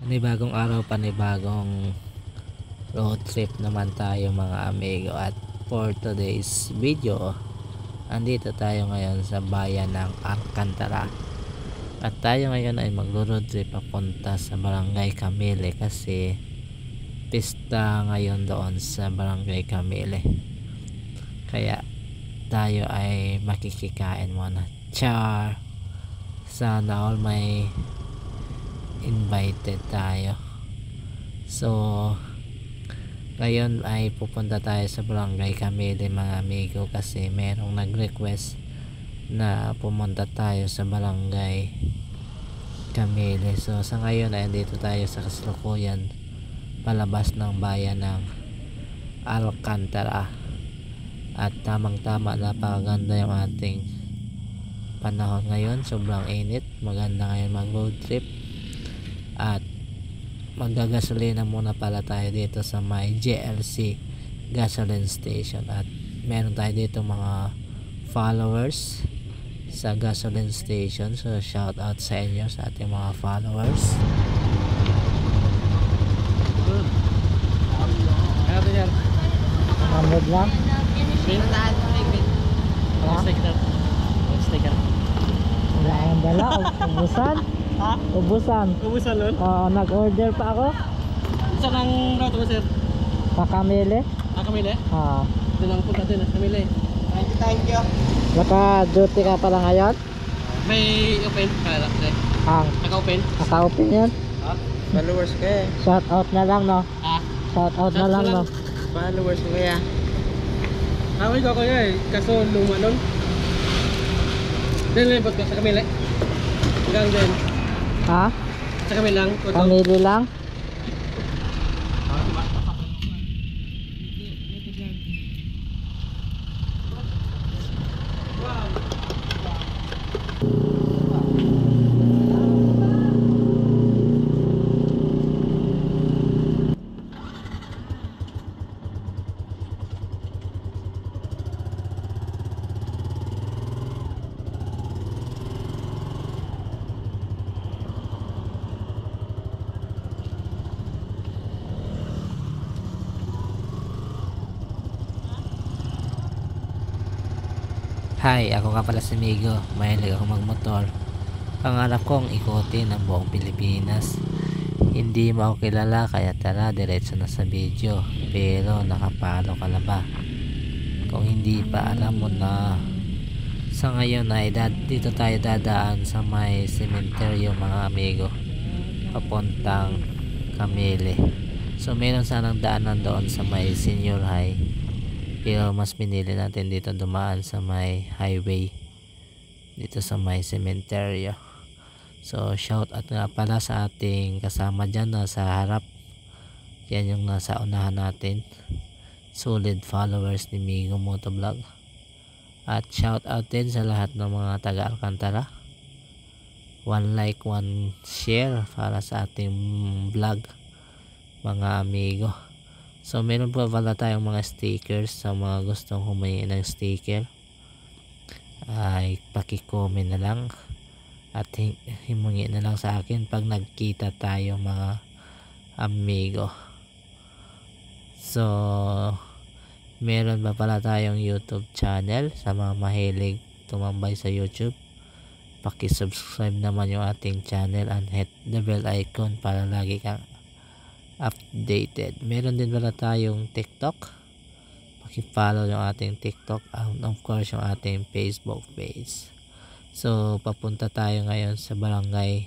May bagong araw, panibagong road trip naman tayo mga amigo, at for today's video andito tayo ngayon sa bayan ng Alcantara, at tayo ngayon ay magro-road trip papunta sa Barangay Camille kasi pista ngayon doon sa Barangay Camille, kaya tayo ay makikikain muna. Char! Sana all may invited tayo. So ngayon ay pupunta tayo sa Barangay Camille mga amigo, kasi merong nag-request na pumunta tayo sa Barangay Camille. So sa ngayon ay dito tayo sa kasalukuyan palabas ng bayan ng Alcantara, at tamang tama, napakaganda yung ating panahon ngayon. Sobrang init, maganda ngayon mag road trip, at magagasolina muna pala tayo dito sa may GLC gasoline station, at meron tayo dito mga followers sa gasoline station. So shout out sa inyo, sa ating mga followers. Hamod lang. Wala akong dala. Ubusan. Ha? Ubusan. Ubusan nun? Oo, nag-order pa ako. Saan ang route mo, sir? Sa Camille. Camille? Oo. Doon ang punta din, Camille. Thank you. Naka-duty ka pala ngayon? May open? Kala, sir. Naka-open? Naka-open yan? Ha? Followers ka eh. Shout out na lang, no? Ha? Shout out na lang, no? Followers ko kaya. Away ko kaya eh. Kaso luma nun. Din lipat ko sa Camille. Hanggang din. Ha? Sa Camille lang. Camille lang? Hi, ako nga pala si Migo. Mahilig ako magmotor. Pangarap kong ikutin ang buong Pilipinas. Hindi mo ako kilala, kaya tara, diretso na sa video. Pero nakapalo ka na ba? Kung hindi pa, alam mo na. Sa ngayon ay dito tayo dadaan sa may sementeryo mga amigo, papuntang Camille. So meron sanang daanan doon sa may senior high, pero mas pinili natin dito dumaan sa may highway, dito sa may sementeryo. So shout out nga pala sa ating kasama dyan na sa harap. Yan yung nasa unahan natin, solid followers ni Migo Motovlog. At shout out din sa lahat ng mga taga Alcantara. One like, one share para sa ating vlog mga amigo. So meron pa pala tayong mga stickers. Sa mga gustong humingi ng sticker ay paki-comment na lang at himungi na lang sa akin pag nagkita tayo mga amigo. So meron pa pala tayong YouTube channel. Sa mga mahilig tumambay sa YouTube, paki-subscribe naman yung ating channel and hit the bell icon para lagi kang updated. Meron din pala tayong TikTok, paki-follow yung ating TikTok, and of course yung ating Facebook page. So papunta tayo ngayon sa Barangay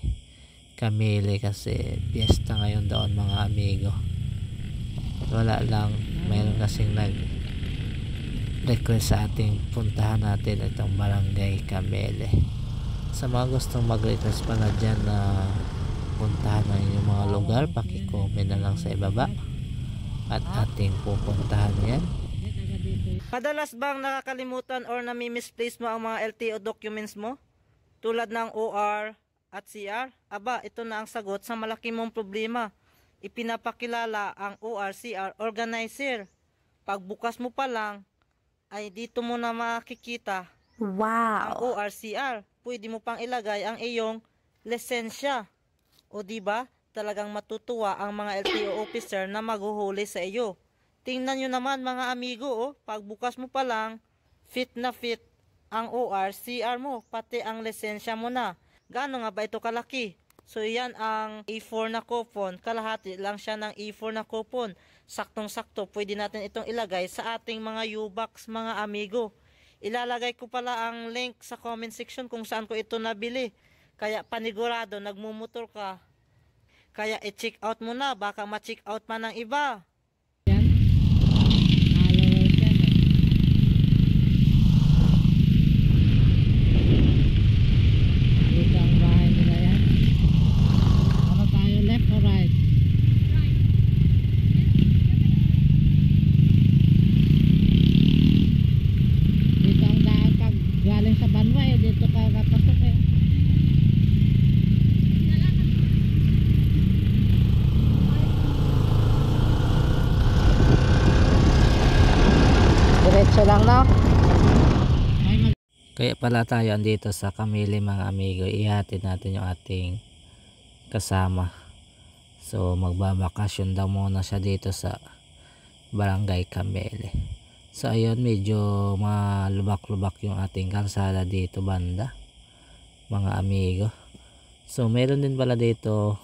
Camille kasi piyesta ngayon doon mga amigo. Wala lang, mayroon kasing nag request sa ating puntahan natin itong Barangay Camille. Sa mga gustong mag-request pala dyan na puntahan na yung mga lugar, paki-comment na lang sa ibaba at ating pupuntahan yan. Madalas bang nakakalimutan or nami-misplace mo ang mga LTO documents mo? Tulad ng OR at CR? Aba, ito na ang sagot sa malaki mong problema. Ipinapakilala ang OR, CR, organizer. Pagbukas mo pa lang, ay dito mo na makikita ang OR, CR. Pwede mo pang ilagay ang iyong lisensya. O diba? talagang matutuwa ang mga LTO officer na maghuhuli sa iyo. Tingnan nyo naman mga amigo, oh, pagbukas mo pa lang, fit na fit ang OR, CR mo, pati ang lisensya mo na. Gaano nga ba ito kalaki? So yan ang A4 na coupon, kalahati lang siya ng A4 na coupon. Saktong-sakto, pwede natin itong ilagay sa ating mga U-Box mga amigo. Ilalagay ko pala ang link sa comment section kung saan ko ito nabili. Kaya panigurado, nagmumotor ka. Kaya i-check out mo na, baka ma-check out pa ng iba. Dito ang bahay nila yan. Ano tayo, left or right? Dito ang daan pag galing sa Banwa eh. Dito ka kapasok eh. Diretso lang na. Kaya pala tayo andito sa Camili mga amigo, ihatid natin yung ating kasama. So magbabakasyon daw muna siya dito sa Barangay Camili. So ayun, medyo malubak-lubak yung ating kalsada dito banda mga amigo. So meron din pala dito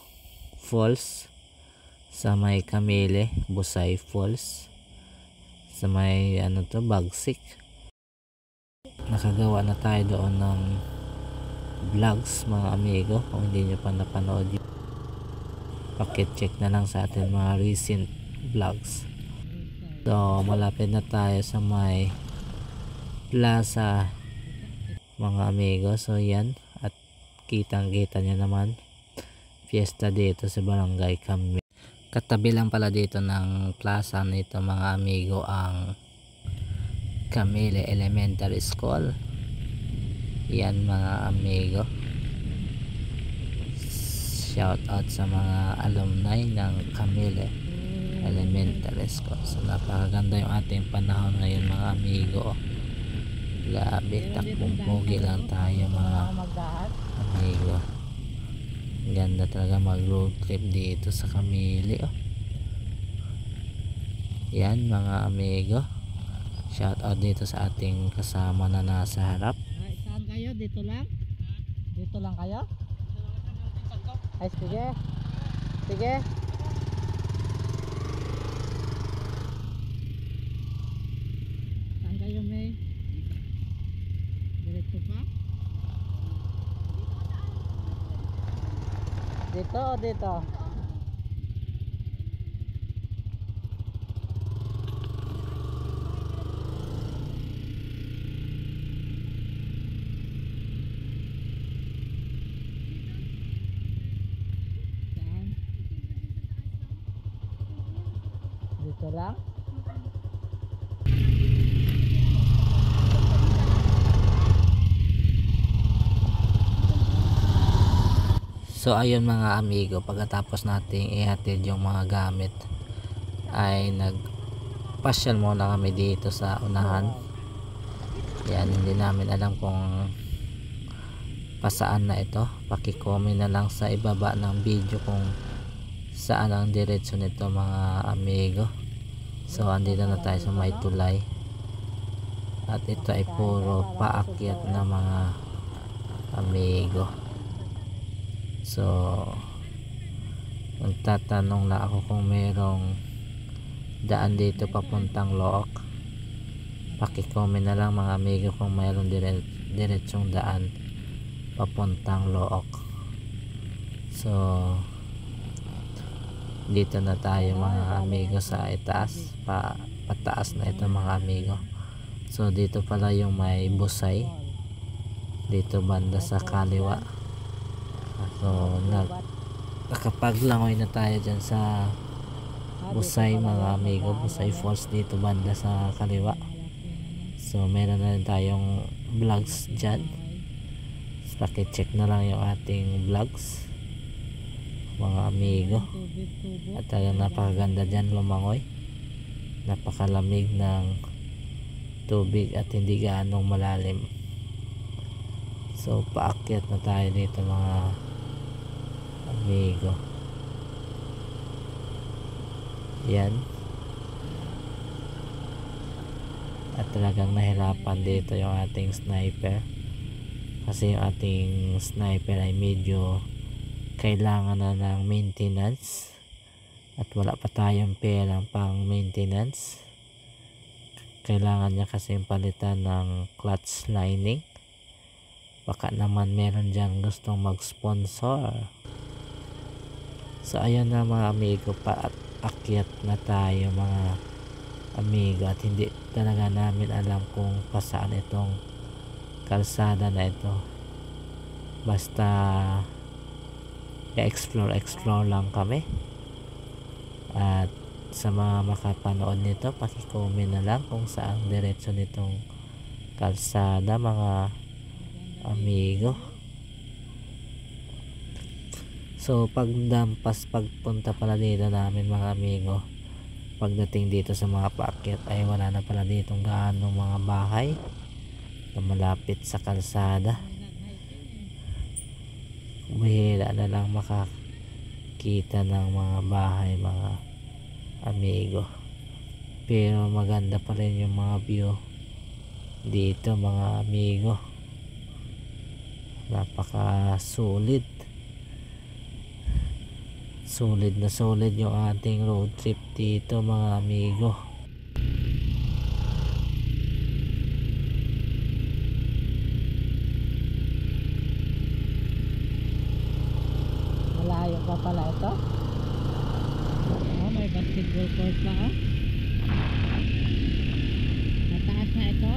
falls sa may Camili, Busay Falls, sa may ano to, Bagsik. Nakagawa na tayo doon ng vlogs mga amigo. Kung hindi nyo pa napanood yun, pakit-check na lang sa atin mga recent vlogs. So malapit na tayo sa may plaza mga amigo. So yan, at kitang kita nyo naman, fiesta dito sa Barangay Camili. Katabi lang pala dito ng plaza nito mga amigo ang Camili Elementary School. Yan mga amigo, shout out sa mga alumni ng Camili Elementary School. So napakaganda yung ating panahon ngayon mga amigo. Grabe, takbong pogi lang tayo mga amigo. Ganda talaga mag road trip dito sa Camili, oh. Yan mga amigo, shout out dito sa ating kasama na nasa harap. Ay, saan kayo? Dito lang? Dito lang kayo? Ay, sige. Sige. Saan kayo, May? Diretso pa? Dito o dito? Saan? Dito lang? So ayun mga amigo, pagkatapos nating ihatid yung mga gamit ay nagpasyal muna kami dito sa unahan. Yan, hindi namin alam kung pasaan na ito. Paki-comment na lang sa ibaba ng video kung saan ang diretso nito mga amigo. So andito na tayo sa may tulay, at ito ay puro paakyat na mga amigo. So magtatanong na ako kung merong daan dito papuntang Look. Paki-comment na lang mga amigo kung mayroong diretsong daan papuntang Look. So dito na tayo mga amigo sa itaas, pataas na ito mga amigo. So dito pala yung may Busay dito banda sa kaliwa. So nakapaglangoy na tayo dyan sa Busay mga amigo, Busay Falls dito banda sa kaliwa. So meron na rin tayong vlogs dyan. So, paki-check na lang yung ating vlogs mga amigo. At talagang napakaganda dyan lumangoy, napakalamig ng tubig at hindi gaanong malalim. So paakyat na tayo dito mga amigo. Yan. At talagang nahirapan dito yung ating sniper. Kasi yung ating sniper ay medyo kailangan na ng maintenance. At wala pa tayong perang pang maintenance. Kailangan niya kasi palitan ng clutch lining. Baka naman meron dyan gustong mag-sponsor. So ayun na mga amigo, paakyat na tayo mga amigo, at hindi talaga namin alam kung pasaan itong kalsada na ito. Basta explore lang kami. At sa mga makapanood nito, paki-comment na lang kung saan diretso nitong kalsada mga amigo. So pagpunta pala dito namin mga amigo, pagdating dito sa mga paakyat ay wala na pala ditong gaano mga bahay na malapit sa kalsada. Bihira na lang makakita ng mga bahay mga amigo, pero maganda pa rin yung mga view dito mga amigo. Napaka solid na solid yung ating road trip dito mga amigo. Malayo pa pala ito. Oh, may basketball court pa oh. Mataas na ito.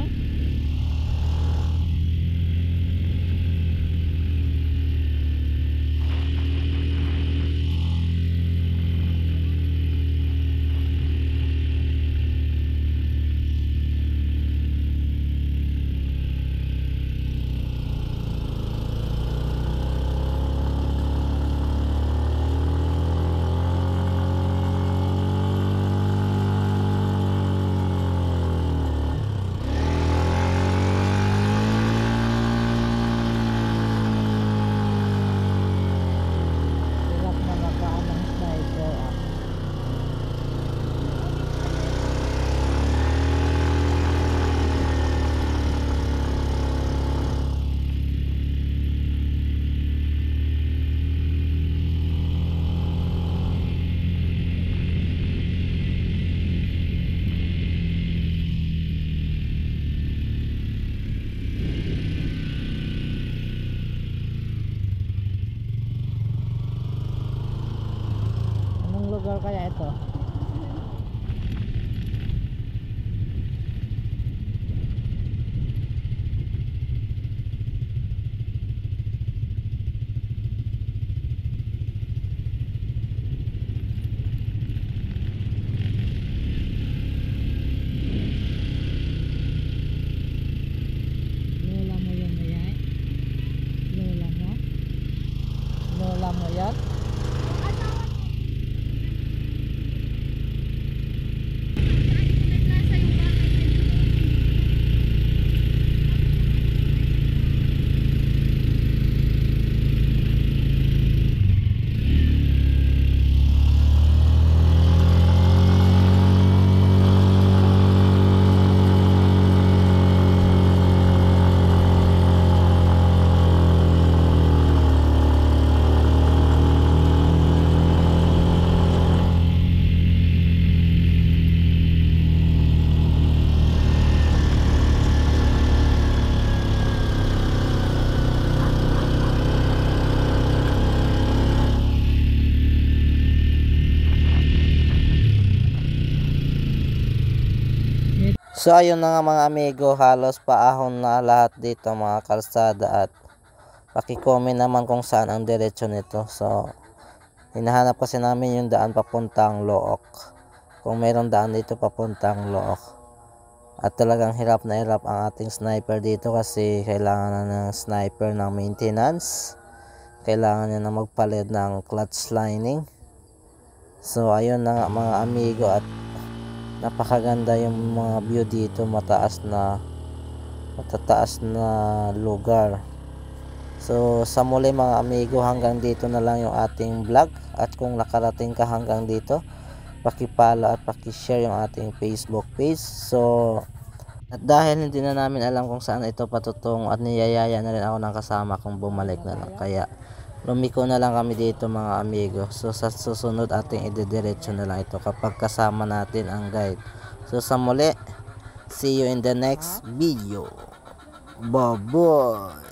Lugar kaya ito? Lola mo yan na yan? Lola mo yan? So ayun na nga mga amigo, halos paahon na lahat dito mga kalsada, at paki-comment naman kung saan ang diretsyo nito. So hinahanap kasi namin yung daan papuntang Look, kung mayroong daan dito papuntang Look. At talagang hirap na hirap ang ating sniper dito kasi kailangan na ng sniper ng maintenance, kailangan niya na magpalit ng clutch lining. So ayun na nga mga amigo, at napakaganda yung mga view dito, matataas na lugar. So sa muli mga amigo, hanggang dito na lang yung ating vlog, at kung nakarating ka hanggang dito, paki-follow at paki-share yung ating Facebook page. So at dahil hindi na namin alam kung saan ito patutungo at niyayaya na rin ako ng kasama kung bumalik na lang, kaya lumiko na lang kami dito mga amigo. So sa susunod ating idediretso na lang ito kapag kasama natin ang guide. So sa muli, see you in the next video. Bye bye.